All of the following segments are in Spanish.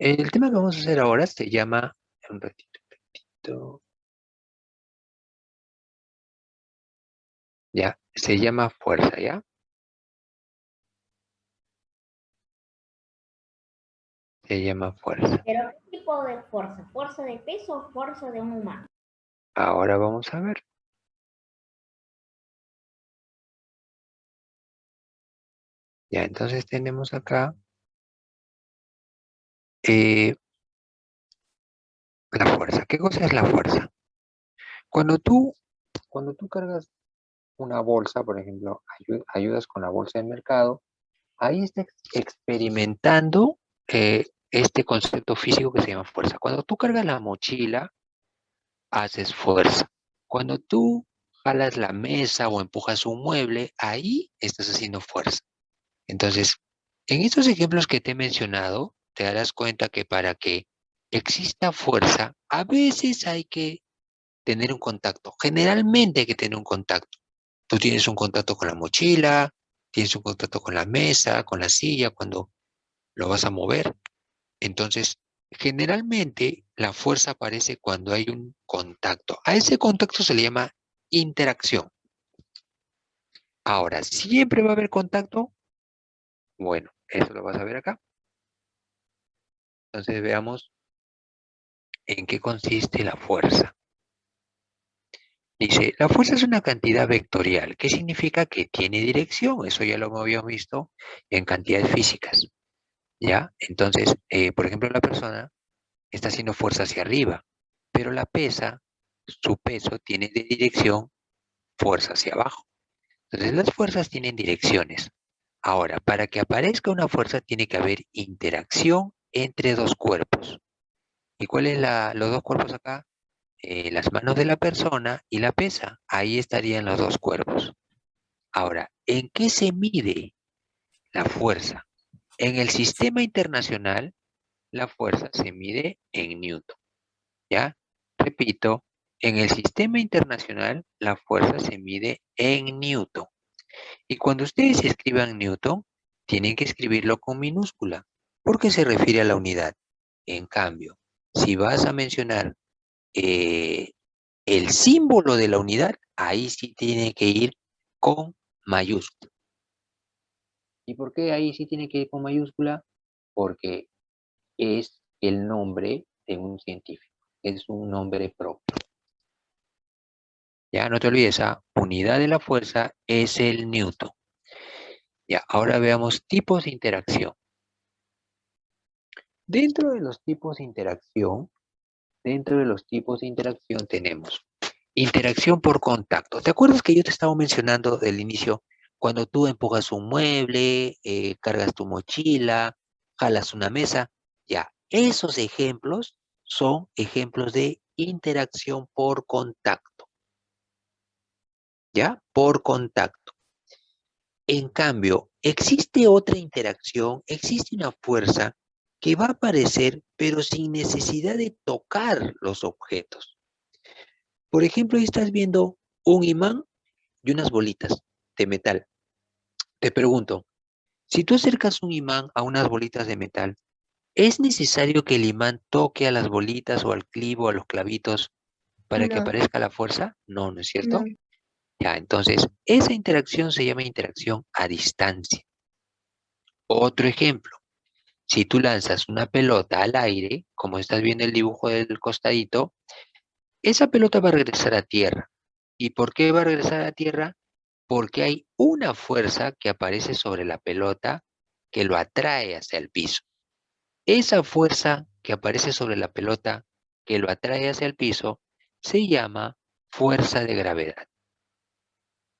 El tema que vamos a hacer ahora se llama, un ratito, ya, se llama fuerza, ¿ya? Se llama fuerza. Pero ¿qué tipo de fuerza? ¿Fuerza de peso o fuerza de un humano? Ahora vamos a ver. Ya, entonces tenemos acá eh, la fuerza. ¿Qué cosa es la fuerza? Cuando tú, cuando tú cargas una bolsa, por ejemplo, ayudas con la bolsa del mercado, ahí está experimentando este concepto físico que se llama fuerza. Cuando tú cargas la mochila, haces fuerza. Cuando tú jalas la mesa o empujas un mueble, ahí estás haciendo fuerza. Entonces, en estos ejemplos que te he mencionado, te darás cuenta que para que exista fuerza, a veces hay que tener un contacto. Generalmente hay que tener un contacto. Tú tienes un contacto con la mochila, tienes un contacto con la mesa, con la silla, cuando lo vas a mover. Entonces, generalmente la fuerza aparece cuando hay un contacto. A ese contacto se le llama interacción. Ahora, ¿siempre va a haber contacto? Bueno, eso lo vas a ver acá. Entonces veamos en qué consiste la fuerza. Dice, la fuerza es una cantidad vectorial. ¿Qué significa? Que tiene dirección. Eso ya lo habíamos visto en cantidades físicas. ¿Ya? Entonces, por ejemplo, la persona está haciendo fuerza hacia arriba, pero la pesa, su peso tiene de dirección fuerza hacia abajo. Entonces, las fuerzas tienen direcciones. Ahora, para que aparezca una fuerza tiene que haber interacción entre dos cuerpos. ¿Y cuáles los dos cuerpos acá? Las manos de la persona y la pesa. Ahí estarían los dos cuerpos. Ahora, ¿en qué se mide la fuerza? En el sistema internacional, la fuerza se mide en Newton. ¿Ya? Repito, en el sistema internacional, la fuerza se mide en Newton. Y cuando ustedes escriban Newton, tienen que escribirlo con minúscula, porque se refiere a la unidad. En cambio, si vas a mencionar eh, el símbolo de la unidad, ahí sí tiene que ir con mayúscula. ¿Y por qué ahí sí tiene que ir con mayúscula? Porque es el nombre de un científico, es un nombre propio. Ya no te olvides, esa unidad de la fuerza es el Newton. Ya, ahora veamos tipos de interacción. Dentro de los tipos de interacción, dentro de los tipos de interacción tenemos interacción por contacto. ¿Te acuerdas que yo te estaba mencionando del inicio? Cuando tú empujas un mueble, cargas tu mochila, jalas una mesa, ya, esos ejemplos son ejemplos de interacción por contacto, ¿ya? Por contacto. En cambio, existe otra interacción, existe una fuerza que va a aparecer, pero sin necesidad de tocar los objetos. Por ejemplo, ahí estás viendo un imán y unas bolitas de metal. Te pregunto, si tú acercas un imán a unas bolitas de metal, ¿es necesario que el imán toque a las bolitas o al clivo, a los clavitos, para que No, aparezca la fuerza? No, ¿no es no. cierto? Ya, entonces, esa interacción se llama interacción a distancia. Otro ejemplo, si tú lanzas una pelota al aire, como estás viendo el dibujo del costadito, esa pelota va a regresar a tierra. ¿Y por qué va a regresar a tierra? Porque hay una fuerza que aparece sobre la pelota que lo atrae hacia el piso. Esa fuerza que aparece sobre la pelota que lo atrae hacia el piso se llama fuerza de gravedad.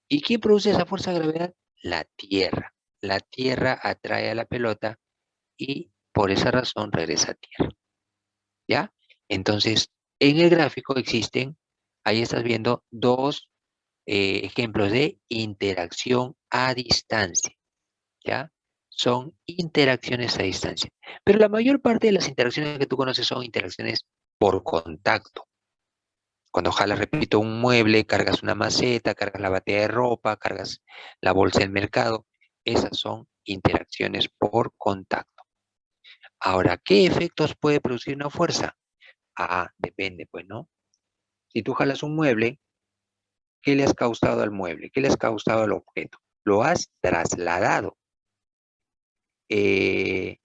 ¿Y quién produce esa fuerza de gravedad? La Tierra. La Tierra atrae a la pelota y por esa razón regresa a tierra. ¿Ya? Entonces, en el gráfico existen, ahí estás viendo dos ejemplos de interacción a distancia. ¿Ya? Son interacciones a distancia. Pero la mayor parte de las interacciones que tú conoces son interacciones por contacto. Cuando jalas, repito, un mueble, cargas una maceta, cargas la batea de ropa, cargas la bolsa del mercado, esas son interacciones por contacto. Ahora, ¿qué efectos puede producir una fuerza? Ah, depende, pues, ¿no? Si tú jalas un mueble, ¿qué le has causado al mueble? ¿Qué le has causado al objeto? Lo has trasladado. Eh,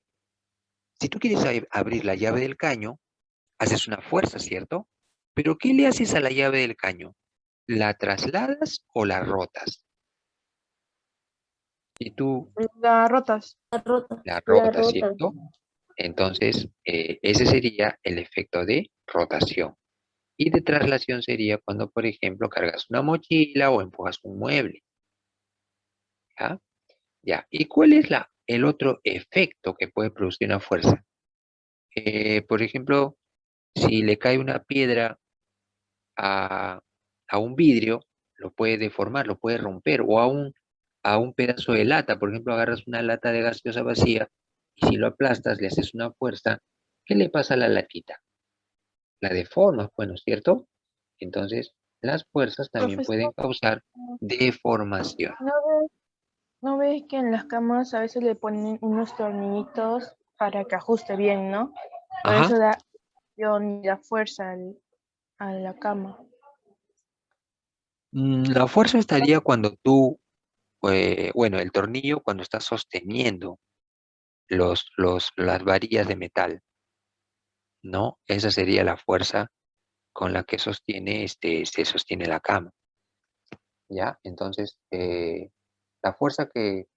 si tú quieres abrir la llave del caño, haces una fuerza, ¿cierto? Pero ¿qué le haces a la llave del caño? ¿La trasladas o la rotas? Si tú Las rotas. La rota. la La rotas, rota. ¿cierto? Entonces, ese sería el efecto de rotación. Y de traslación sería cuando, por ejemplo, cargas una mochila o empujas un mueble. ¿Ya? Ya. ¿Y cuál es el otro efecto que puede producir una fuerza? Por ejemplo, si le cae una piedra a, a un vidrio, lo puede deformar, lo puede romper, o a un pedazo de lata. Por ejemplo, agarras una lata de gaseosa vacía y si lo aplastas, le haces una fuerza, ¿qué le pasa a la latita? La deformas, bueno, ¿cierto? Entonces, las fuerzas también pueden Profesor, causar deformación. ves, ¿no ves que en las camas a veces le ponen unos tornillitos para que ajuste bien, ¿no? Por Ajá. eso da acción y da fuerza a la cama. La fuerza estaría cuando tú, bueno, el tornillo cuando estás sosteniendo las varillas de metal, ¿no? Esa sería la fuerza con la que se sostiene la cama, ¿ya? Entonces, la fuerza que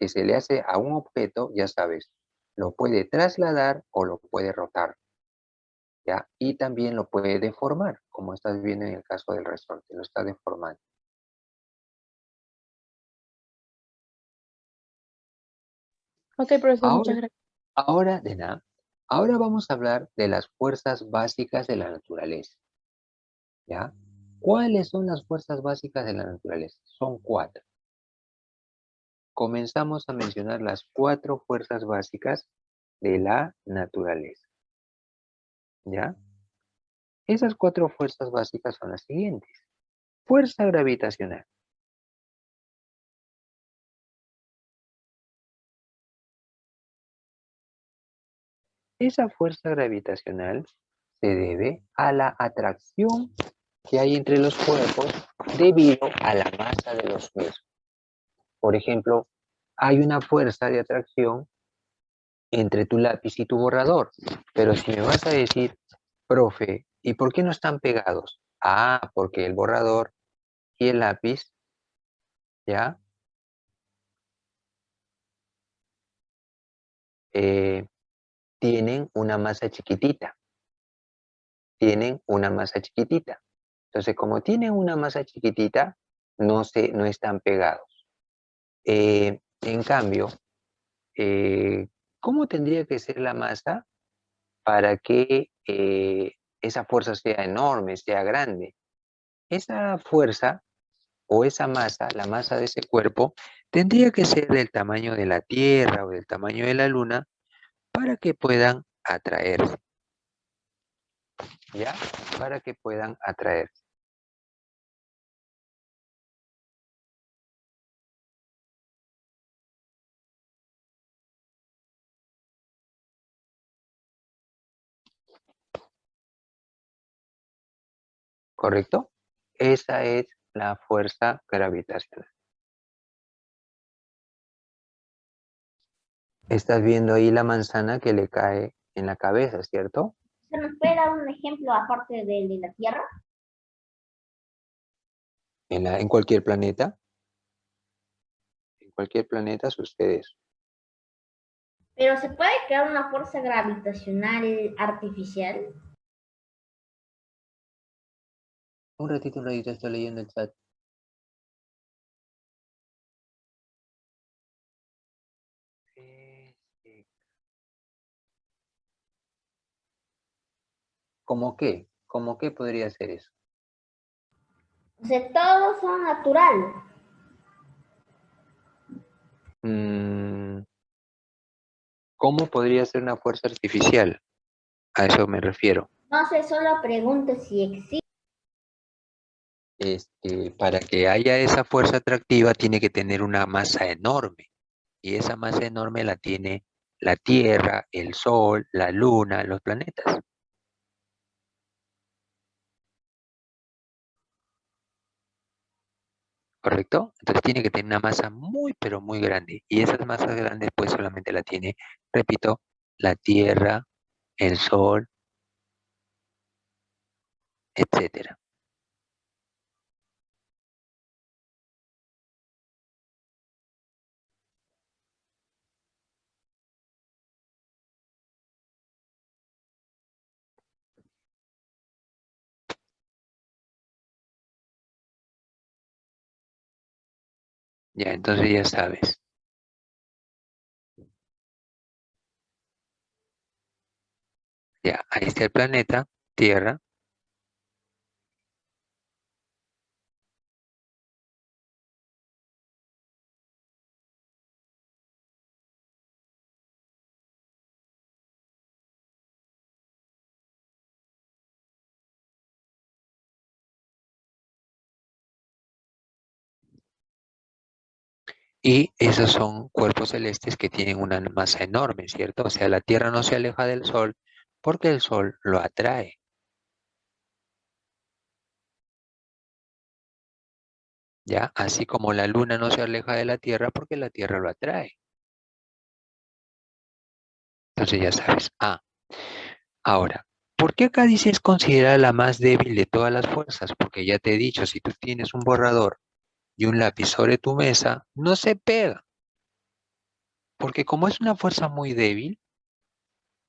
se le hace a un objeto, ya sabes, lo puede trasladar o lo puede rotar, ¿ya? Y también lo puede deformar, como estás viendo en el caso del resorte, lo está deformando. Ok, profesor, Ahora, muchas gracias. ahora, de nada, ahora vamos a hablar de las fuerzas básicas de la naturaleza, ¿ya? ¿Cuáles son las fuerzas básicas de la naturaleza? Son cuatro. Comenzamos a mencionar las cuatro fuerzas básicas de la naturaleza, ¿ya? Esas cuatro fuerzas básicas son las siguientes. Fuerza gravitacional. Esa fuerza gravitacional se debe a la atracción que hay entre los cuerpos debido a la masa de los mismos. Por ejemplo, hay una fuerza de atracción entre tu lápiz y tu borrador. Pero si me vas a decir, profe, ¿y por qué no están pegados? Ah, porque el borrador y el lápiz, ¿ya? Eh, tienen una masa chiquitita. Tienen una masa chiquitita. Entonces, como tienen una masa chiquitita, no están pegados. En cambio, ¿cómo tendría que ser la masa para que esa fuerza sea enorme, sea grande? Esa fuerza o esa masa, la masa de ese cuerpo, tendría que ser del tamaño de la Tierra o del tamaño de la Luna para que puedan atraerse, ¿ya? Para que puedan atraerse. ¿Correcto? Esa es la fuerza gravitacional. Estás viendo ahí la manzana que le cae en la cabeza, ¿cierto? ¿Se nos puede dar un ejemplo aparte del de la Tierra? En cualquier planeta sucede eso. Pero se puede crear una fuerza gravitacional artificial. Un ratito, estoy leyendo el chat. ¿Cómo qué? ¿Cómo qué podría ser eso? O sea, todos son naturales. Mm, ¿Cómo podría ser una fuerza artificial? A eso me refiero. No sé, solo pregunto si existe. Para que haya esa fuerza atractiva tiene que tener una masa enorme y esa masa enorme la tiene la Tierra, el Sol, la Luna, los planetas. ¿Correcto? Entonces tiene que tener una masa muy, pero muy grande. Y esas masas grandes, pues solamente la tiene, repito, la Tierra, el Sol, etcétera. Ya, entonces ya sabes. Ya, ahí está el planeta, Tierra. Y esos son cuerpos celestes que tienen una masa enorme, ¿cierto? O sea, la Tierra no se aleja del Sol porque el Sol lo atrae. ¿Ya? Así como la Luna no se aleja de la Tierra porque la Tierra lo atrae. Entonces ya sabes. Ah, ahora, ¿por qué acá dice es considerada la más débil de todas las fuerzas? Porque ya te he dicho, si tú tienes un borrador y un lápiz sobre tu mesa, no se pega. Porque como es una fuerza muy débil,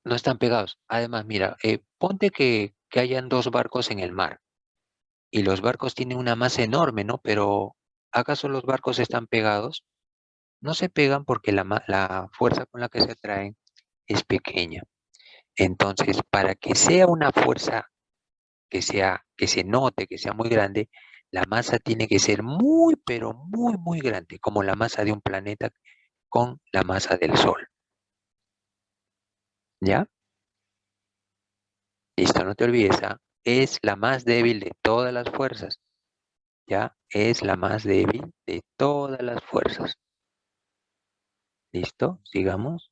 no están pegados. Además, mira, ponte que hayan dos barcos en el mar y los barcos tienen una masa enorme, ¿no? Pero ¿acaso los barcos están pegados? No se pegan porque la fuerza con la que se atraen es pequeña. Entonces, para que sea una fuerza que se note, que sea muy grande, la masa tiene que ser muy, pero muy, muy grande, como la masa de un planeta con la masa del Sol. ¿Ya? Listo, no te olvides, ¿ah? Es la más débil de todas las fuerzas. ¿Ya? Es la más débil de todas las fuerzas. ¿Listo? Sigamos.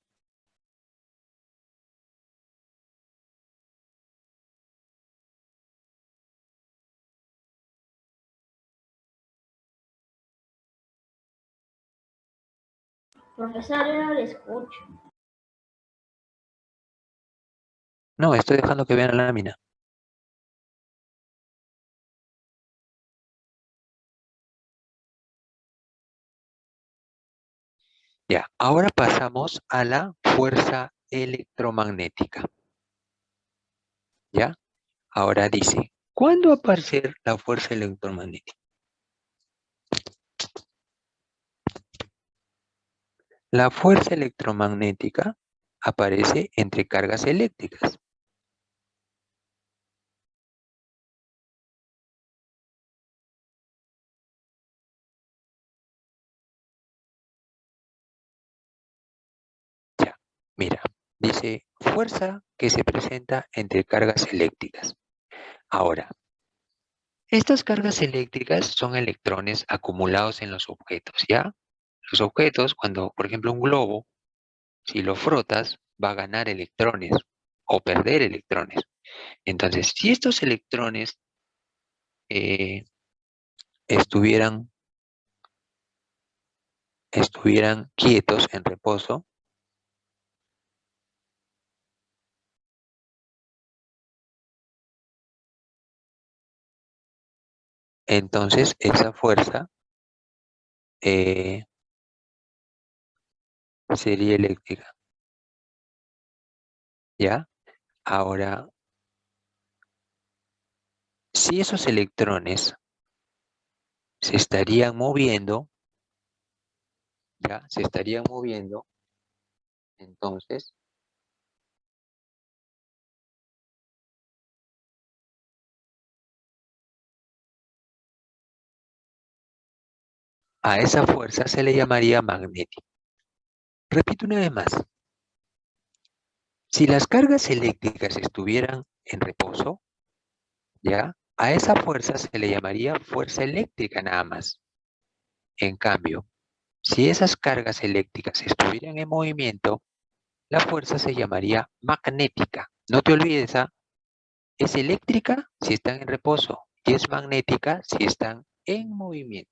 Profesor, yo no le escucho. No, estoy dejando que vean la lámina. Ya, ahora pasamos a la fuerza electromagnética. ¿Ya? Ahora dice, ¿cuándo va a aparecer la fuerza electromagnética? La fuerza electromagnética aparece entre cargas eléctricas. Ya, mira, dice fuerza que se presenta entre cargas eléctricas. Ahora, estas cargas eléctricas son electrones acumulados en los objetos, ¿ya? Los objetos, cuando, por ejemplo, un globo, si lo frotas, va a ganar electrones o perder electrones. Entonces, si estos electrones eh, estuvieran, estuvieran quietos en reposo, entonces esa fuerza eh, sería eléctrica, ¿ya? Ahora, si esos electrones se estarían moviendo, ¿ya? Se estarían moviendo, entonces a esa fuerza se le llamaría magnética. Repito una vez más, si las cargas eléctricas estuvieran en reposo, ¿ya? A esa fuerza se le llamaría fuerza eléctrica nada más. En cambio, si esas cargas eléctricas estuvieran en movimiento, la fuerza se llamaría magnética. No te olvides, ¿ah? Es eléctrica si están en reposo y es magnética si están en movimiento.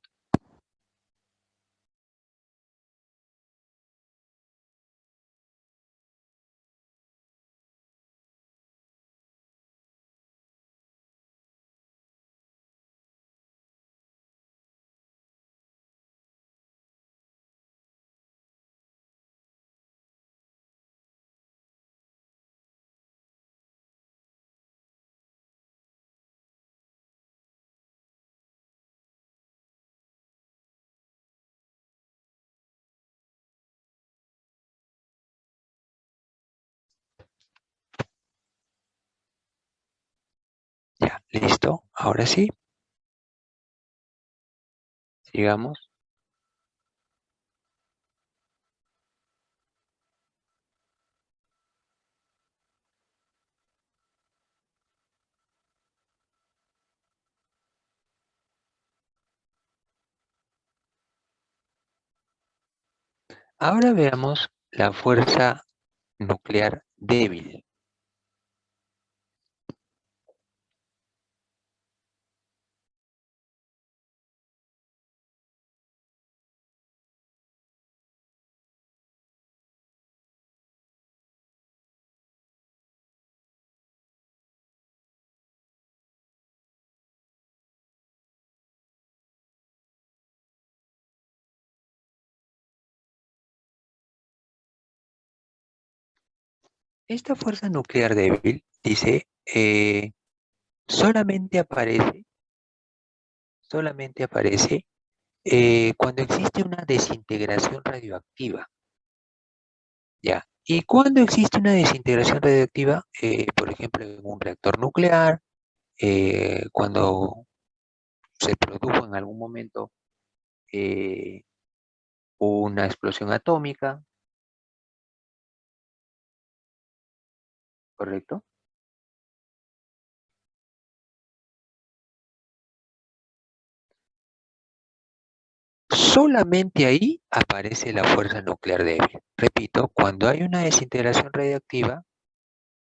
Ya, listo. Ahora sí, sigamos. Ahora veamos la fuerza nuclear débil. Esta fuerza nuclear débil, dice, solamente aparece cuando existe una desintegración radioactiva. ¿Ya? ¿Y cuando existe una desintegración radioactiva? Por ejemplo, en un reactor nuclear, cuando se produjo en algún momento eh, una explosión atómica, ¿correcto? Solamente ahí aparece la fuerza nuclear débil. Repito, cuando hay una desintegración radiactiva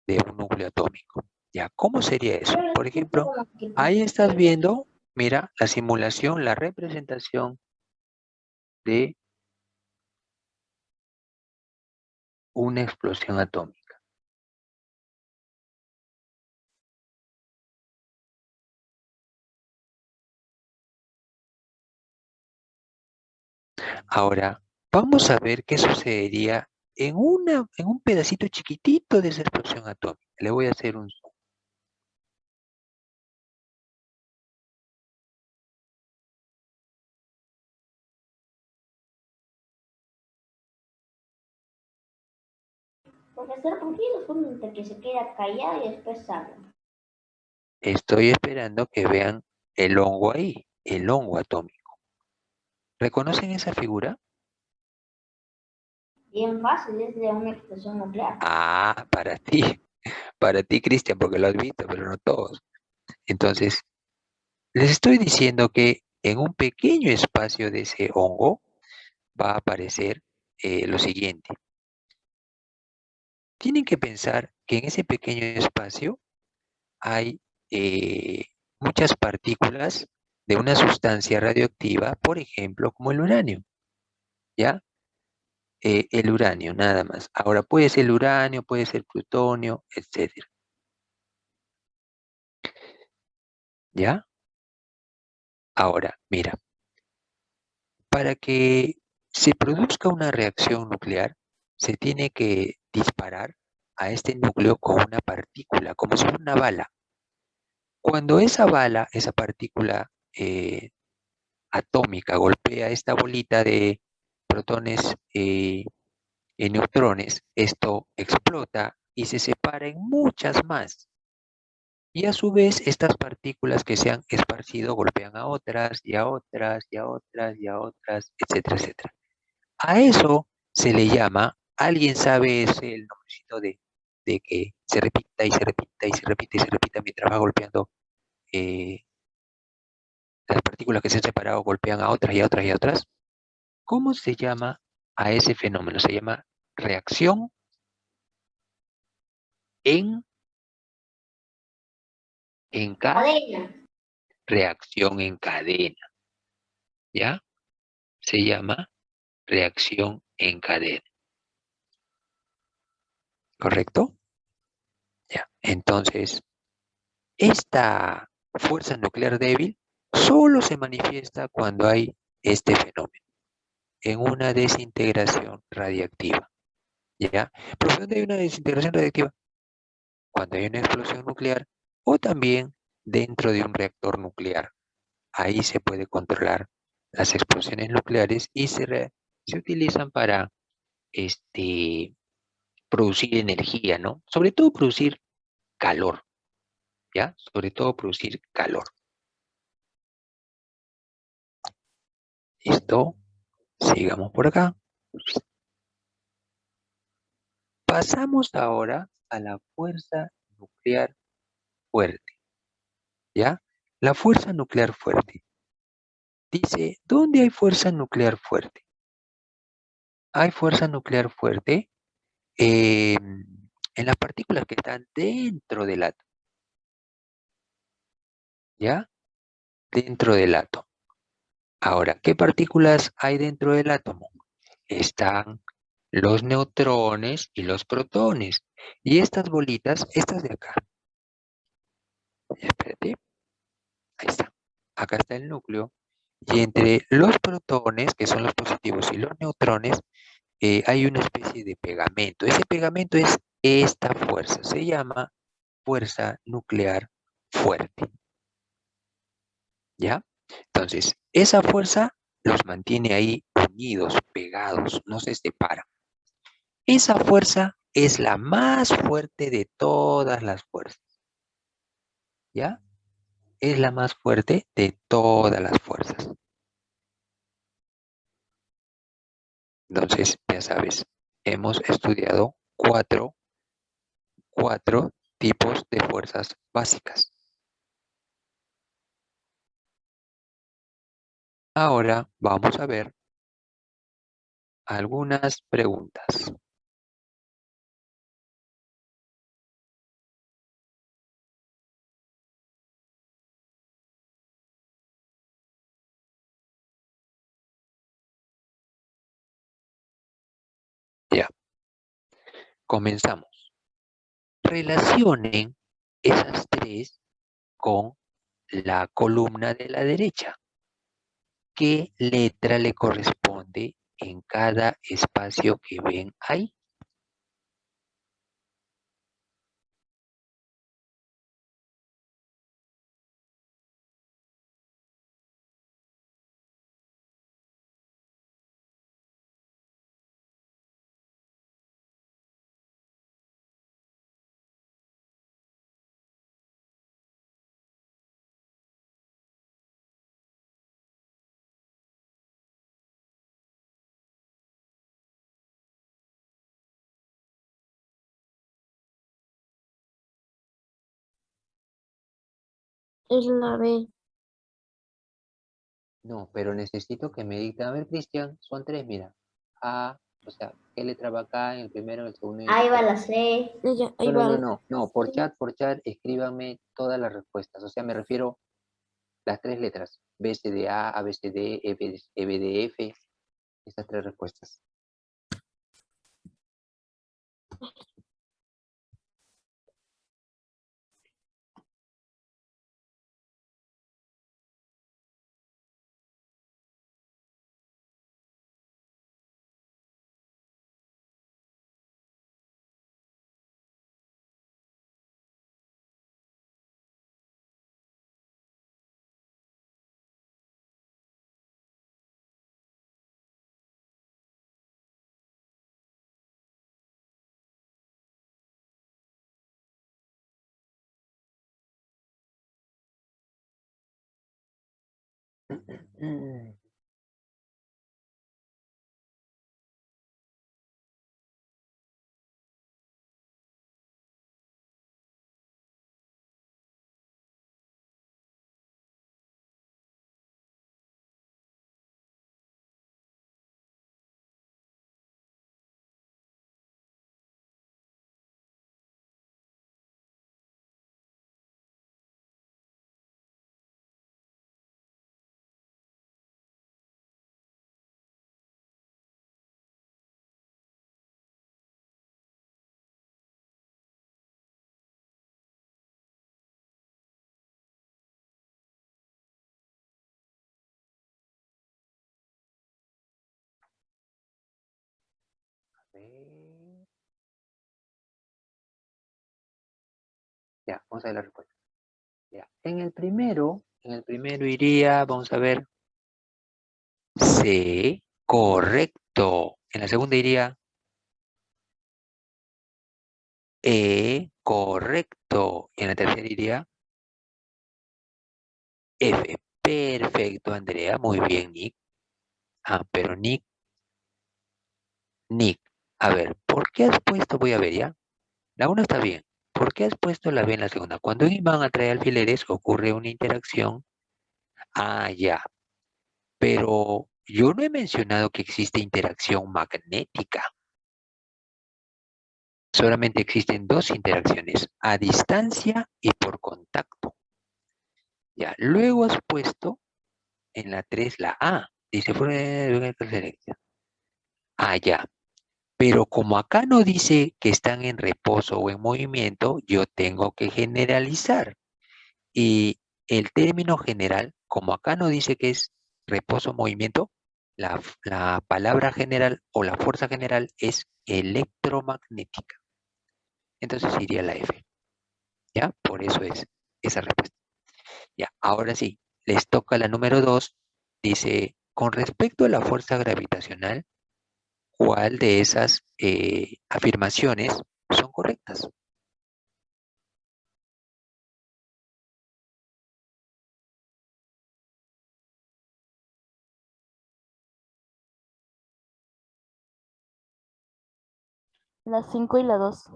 de un núcleo atómico. ¿Ya? ¿Cómo sería eso? Yo lo Por escucho ejemplo, como que ahí estás viendo, mira, la simulación, la representación de una explosión atómica. Ahora, vamos a ver qué sucedería en un pedacito chiquitito de esa explosión atómica. Le voy a hacer un zoom. profesor, ¿por qué los junta que se queda callado y después habla? Estoy esperando que vean el hongo ahí, el hongo atómico. ¿Reconocen esa figura? Bien fácil, es de una explosión nuclear. Ah, para ti, Cristian, porque lo has visto, pero no todos. Entonces, les estoy diciendo que en un pequeño espacio de ese hongo va a aparecer lo siguiente. Tienen que pensar que en ese pequeño espacio hay eh, muchas partículas de una sustancia radioactiva, por ejemplo, como el uranio, ¿ya? El uranio, nada más. Ahora puede ser el uranio, puede ser plutonio, etcétera, ¿ya? Ahora, mira, para que se produzca una reacción nuclear, se tiene que disparar a este núcleo con una partícula, como si fuera una bala. Cuando esa bala, esa partícula atómica golpea esta bolita de protones y neutrones, esto explota y se separa en muchas más. Y a su vez, estas partículas que se han esparcido golpean a otras y a otras y a otras y a otras, etcétera, etcétera. A eso se le llama, ¿alguien sabe ese el nombrecito de que se repita y se repita y se repita y se repita mientras va golpeando eh, las partículas que se han separado golpean a otras y a otras y a otras? ¿Cómo se llama a ese fenómeno? Se llama reacción en Cadena. reacción en cadena, ¿ya? Se llama reacción en cadena, ¿correcto? Ya, entonces, esta fuerza nuclear débil solo se manifiesta cuando hay este fenómeno, en una desintegración radiactiva, ¿ya? ¿Por dónde hay una desintegración radiactiva? Cuando hay una explosión nuclear o también dentro de un reactor nuclear. Ahí se puede controlar las explosiones nucleares y se utilizan para producir energía, ¿no? Sobre todo producir calor, ¿ya? Sobre todo producir calor. ¿Listo? Sigamos por acá. Pasamos ahora a la fuerza nuclear fuerte, ¿ya? La fuerza nuclear fuerte. Dice, ¿dónde hay fuerza nuclear fuerte? Hay fuerza nuclear fuerte en las partículas que están dentro del átomo, ¿ya? Dentro del átomo. Ahora, ¿qué partículas hay dentro del átomo? Están los neutrones y los protones. Y estas bolitas, estas de acá. Espérate, ahí está. Acá está el núcleo. Y entre los protones, que son los positivos, y los neutrones, hay una especie de pegamento. Ese pegamento es esta fuerza. Se llama fuerza nuclear fuerte. ¿Ya? Entonces, esa fuerza los mantiene ahí unidos, pegados, no se separan. Esa fuerza es la más fuerte de todas las fuerzas. ¿Ya? Es la más fuerte de todas las fuerzas. Entonces, ya sabes, hemos estudiado cuatro tipos de fuerzas básicas. Ahora vamos a ver algunas preguntas. Ya, comenzamos. Relacionen esas tres con la columna de la derecha. ¿Qué letra le corresponde en cada espacio que ven ahí? Es la B. No, pero necesito que me diga, a ver, Cristian, son tres, mira. A, o sea, ¿qué letra va acá en el primero, en el segundo y en el Ahí va tercero? la C. Ya, ahí No, no, va. no, no, no, por chat, escríbanme todas las respuestas. O sea, me refiero las tres letras. B, C, D, A, B, C, D, E, B, D, F. Estas tres respuestas. ver. Ya, vamos a ver la respuesta. Ya. En el primero iría, vamos a ver, C, correcto. En la segunda iría E, correcto. Y en la tercera iría F. Perfecto, Andrea. Muy bien, Nick. Ah, pero Nick. A ver, ¿por qué has puesto, voy a ver ya? La una está bien. ¿Por qué has puesto la B en la segunda? Cuando un imán atrae alfileres, ocurre una interacción. Ah, ya. Pero yo no he mencionado que existe interacción magnética. Solamente existen dos interacciones, a distancia y por contacto. Ya, luego has puesto en la 3 la A. Dice, ah, ya. Pero como acá no dice que están en reposo o en movimiento, yo tengo que generalizar. Y el término general, como acá no dice que es reposo o movimiento, la palabra general o la fuerza general es electromagnética. Entonces iría la F. ¿Ya? Por eso es esa respuesta. Ya, ahora sí, les toca la número 2. Dice, con respecto a la fuerza gravitacional, ¿cuál de esas afirmaciones son correctas? La 5 y la 2.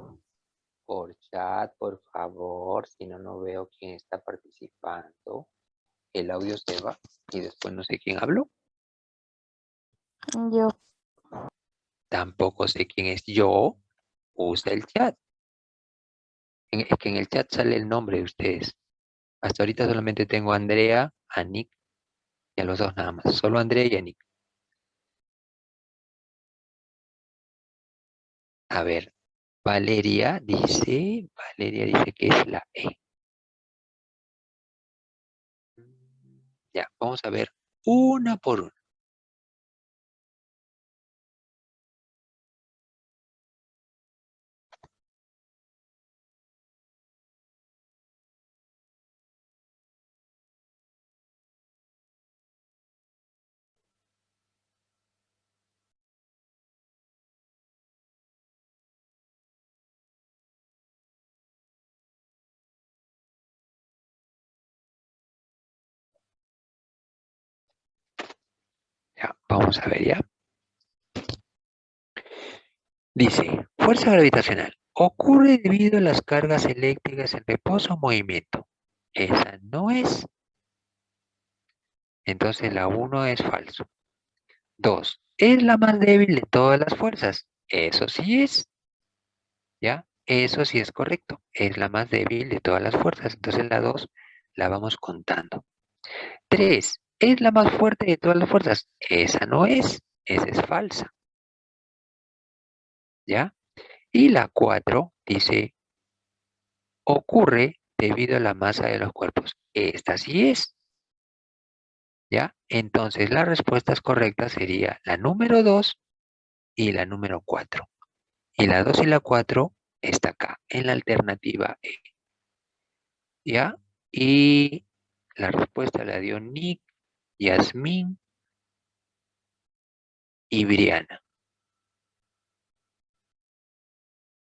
Por chat, por favor, si no, no veo quién está participando. El audio se va y después no sé quién habló. Yo. Tampoco sé quién es yo. Usa el chat. Es que en el chat sale el nombre de ustedes. Hasta ahorita solamente tengo a Andrea, a Nick y a los dos nada más. Solo a Andrea y a Nick. A ver, Valeria dice que es la E. Ya, vamos a ver una por una. Ya, vamos a ver ya. Dice, fuerza gravitacional. Ocurre debido a las cargas eléctricas en reposo o movimiento. Esa no es. Entonces la 1 es falso. 2. Es la más débil de todas las fuerzas. Eso sí es. ¿Ya? Eso sí es correcto. Es la más débil de todas las fuerzas. Entonces la 2 la vamos contando. 3. Es la más fuerte de todas las fuerzas. Esa no es. Esa es falsa. ¿Ya? Y la 4 dice, ocurre debido a la masa de los cuerpos. Esta sí es. ¿Ya? Entonces las respuestas correctas sería la número 2 y la número 4. Y la 2 y la 4 está acá, en la alternativa E. ¿Ya? Y la respuesta la dio Nick, Yasmín y Briana.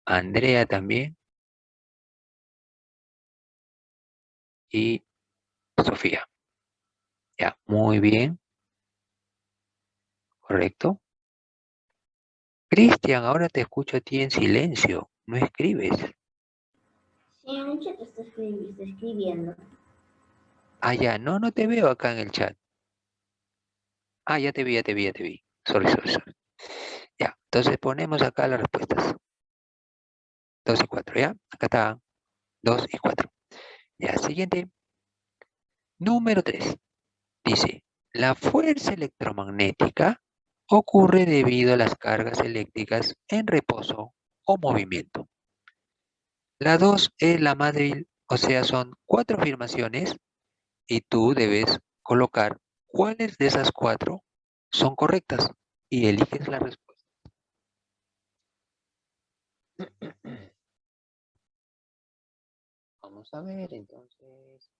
Andrea también y Sofía. Ya, muy bien, correcto. Cristian, ahora te escucho a ti en silencio, no escribes. Sí, en el chat está escribiendo. Ah, ya, no te veo acá en el chat. Ah, ya te vi. Sorry. Ya, entonces ponemos acá las respuestas. 2 y 4, ¿ya? Acá está 2 y 4. Ya, siguiente. Número 3. Dice, la fuerza electromagnética ocurre debido a las cargas eléctricas en reposo o movimiento. La 2 es la más débil, o sea, son 4 afirmaciones y tú debes colocar cuáles de esas 4 son correctas y eliges la respuesta. Vamos a ver, entonces.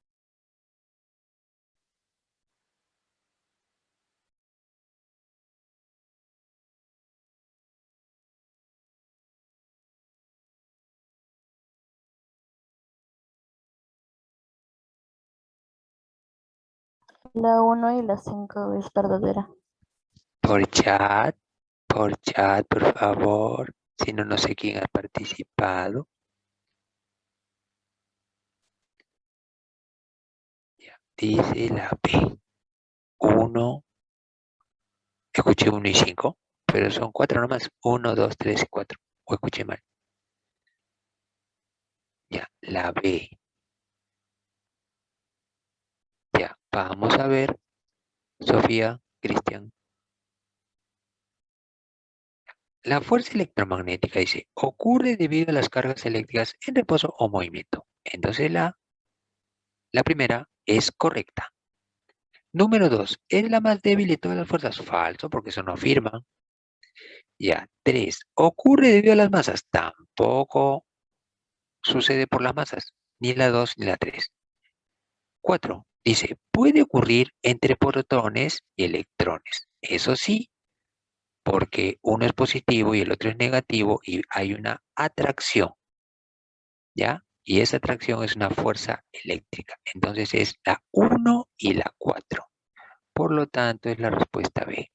La 1 y la 5 es verdadera. Por chat, por favor. Si no, no sé quién ha participado. Ya, dice la B. 1, escuché 1 y 5, pero son 4 nomás. 1, 2, 3 y 4. O escuché mal. Ya, la B. Ya, vamos a ver. Sofía, Cristian. La fuerza electromagnética dice, ocurre debido a las cargas eléctricas en reposo o movimiento. Entonces la primera es correcta. Número 2, ¿es la más débil de todas las fuerzas? Falso, porque eso no afirma. Ya, 3, ¿ocurre debido a las masas? Tampoco sucede por las masas, ni la 2 ni la 3. 4, dice, puede ocurrir entre protones y electrones. Eso sí, porque uno es positivo y el otro es negativo y hay una atracción, ¿ya? Y esa atracción es una fuerza eléctrica. Entonces es la 1 y la 4. Por lo tanto, es la respuesta B.